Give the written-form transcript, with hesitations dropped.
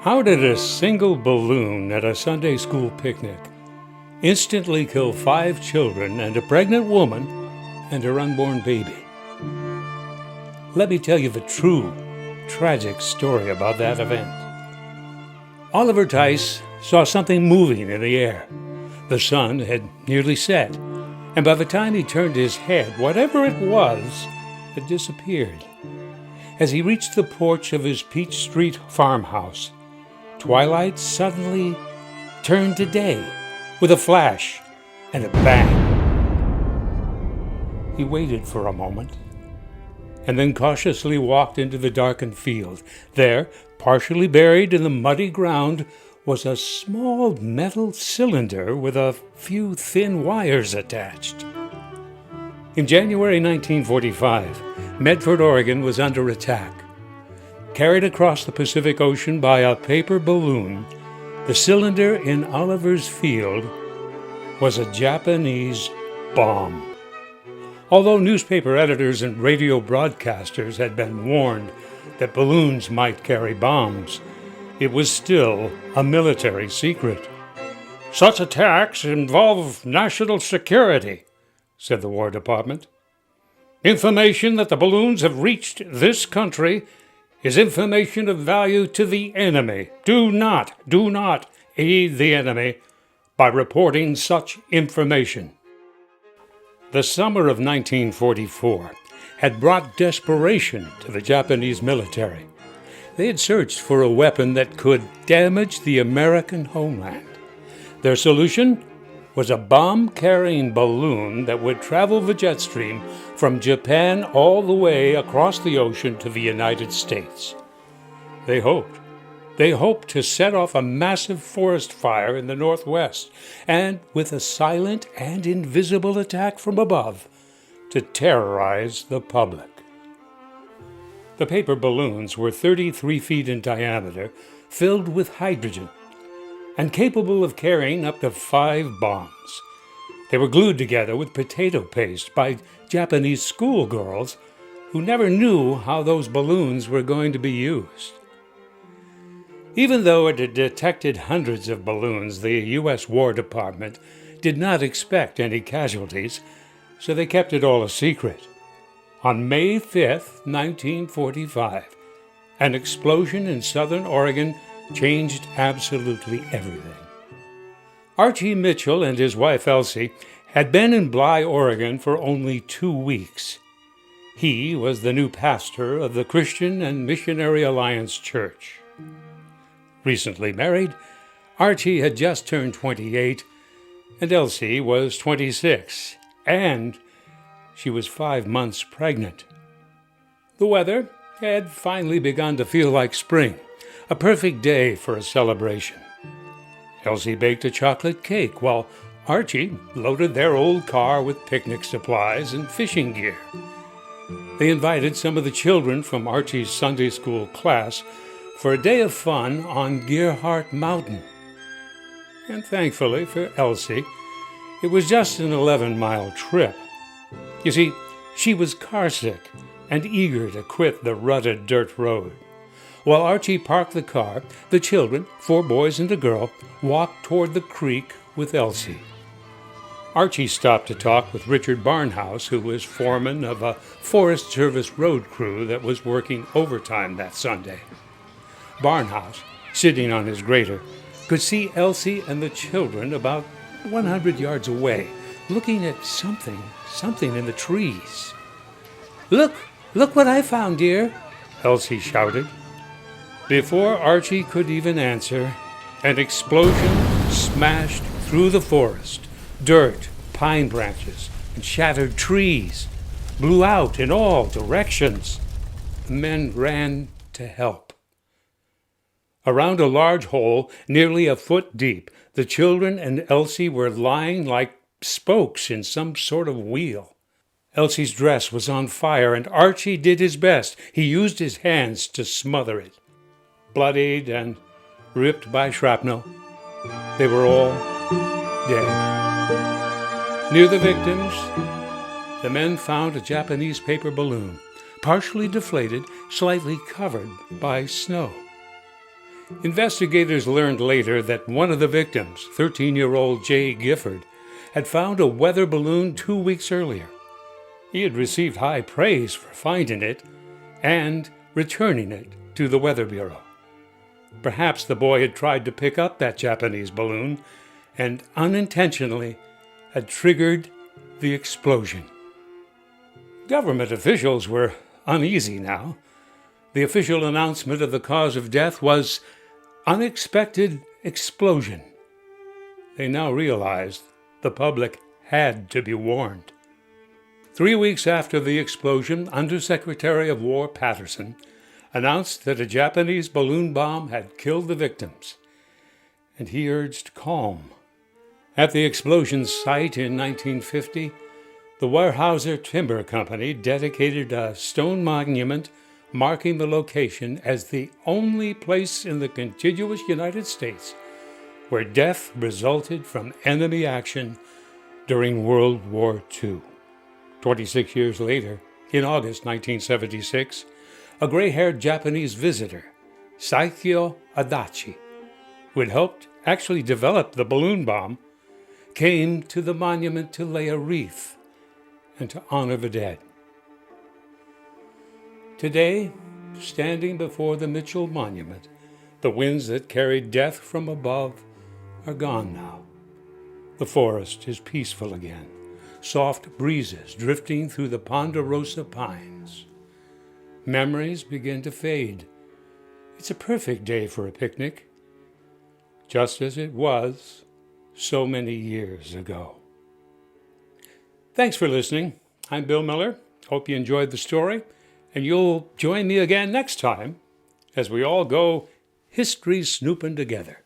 How did a single balloon at a Sunday school picnic instantly kill 5 children and a pregnant woman and her unborn baby? Let me tell you the true, tragic story about that event. Oliver Tice saw something moving in the air. The sun had nearly set, and by the time he turned his head, whatever it was had disappeared. As he reached the porch of his Peach Street farmhouse, twilight suddenly turned to day with a flash and a bang. He waited for a moment and then cautiously walked into the darkened field. There, partially buried in the muddy ground, was a small metal cylinder with a few thin wires attached. In January 1945, Medford, Oregon was under attack. Carried across the Pacific Ocean by a paper balloon, the cylinder in Oliver's field was a Japanese bomb. Although newspaper editors and radio broadcasters had been warned that balloons might carry bombs, it was still a military secret. "Such attacks involve national security," said the War Department. "Information that the balloons have reached this country is information of value to the enemy. Do not aid the enemy by reporting such information." The summer of 1944 had brought desperation to the Japanese military. They had searched for a weapon that could damage the American homeland. Their solution was a bomb-carrying balloon that would travel the jet stream from Japan all the way across the ocean to the United States. They hoped to set off a massive forest fire in the Northwest, and with a silent and invisible attack from above, to terrorize the public. The paper balloons were 33 feet in diameter, filled with hydrogen, and capable of carrying up to 5 bombs. They were glued together with potato paste by Japanese schoolgirls who never knew how those balloons were going to be used. Even though it had detected hundreds of balloons, the U.S. War Department did not expect any casualties, so they kept it all a secret. On May 5th, 1945, an explosion in southern Oregon changed absolutely everything. Archie Mitchell and his wife Elsie had been in Bly, Oregon for only 2 weeks. He was the new pastor of the Christian and Missionary Alliance Church. Recently married, Archie had just turned 28, and Elsie was 26, and she was 5 months pregnant. The weather had finally begun to feel like spring, a perfect day for a celebration. Elsie baked a chocolate cake while Archie loaded their old car with picnic supplies and fishing gear. They invited some of the children from Archie's Sunday school class for a day of fun on Gerhardt Mountain. And thankfully for Elsie, it was just an 11-mile trip. You see, she was carsick and eager to quit the rutted dirt road. While Archie parked the car, the children, 4 boys and a girl, walked toward the creek with Elsie. Archie stopped to talk with Richard Barnhouse, who was foreman of a Forest Service road crew that was working overtime that Sunday. Barnhouse, sitting on his grader, could see Elsie and the children about 100 yards away, looking at something in the trees. Look what I found, dear," Elsie shouted. Before Archie could even answer, an explosion smashed through the forest. Dirt, pine branches, and shattered trees blew out in all directions. The men ran to help. Around a large hole, nearly a foot deep, the children and Elsie were lying like spokes in some sort of wheel. Elsie's dress was on fire, and Archie did his best. He used his hands to smother it. Bloodied and ripped by shrapnel, they were all dead. Near the victims, the men found a Japanese paper balloon. partially deflated, slightly covered by snow. Investigators learned later that one of the victims, 13-year-old Jay Gifford, had found a weather balloon 2 weeks earlier. He had received high praise for finding it and returning it to the Weather Bureau. Perhaps the boy had tried to pick up that Japanese balloon and unintentionally had triggered the explosion. Government officials were uneasy now. The official announcement of the cause of death was unexpected explosion. They now realized the public had to be warned. 3 weeks after the explosion, Undersecretary of War Patterson announced that a Japanese balloon bomb had killed the victims, and he urged calm. At the explosion site in 1950, the Weyerhaeuser Timber Company dedicated a stone monument marking the location as the only place in the contiguous United States where death resulted from enemy action during World War II. 26 years later, in August 1976, a gray-haired Japanese visitor, Saikyo Adachi, who had helped actually develop the balloon bomb, came to the monument to lay a wreath and to honor the dead. Today, standing before the Mitchell Monument, the winds that carried death from above are gone now. The forest is peaceful again, soft breezes drifting through the ponderosa pines. Memories begin to fade. It's a perfect day for a picnic, just as it was so many years ago. Thanks for listening. I'm Bill Miller. Hope you enjoyed the story, and you'll join me again next time as we all go history snooping together.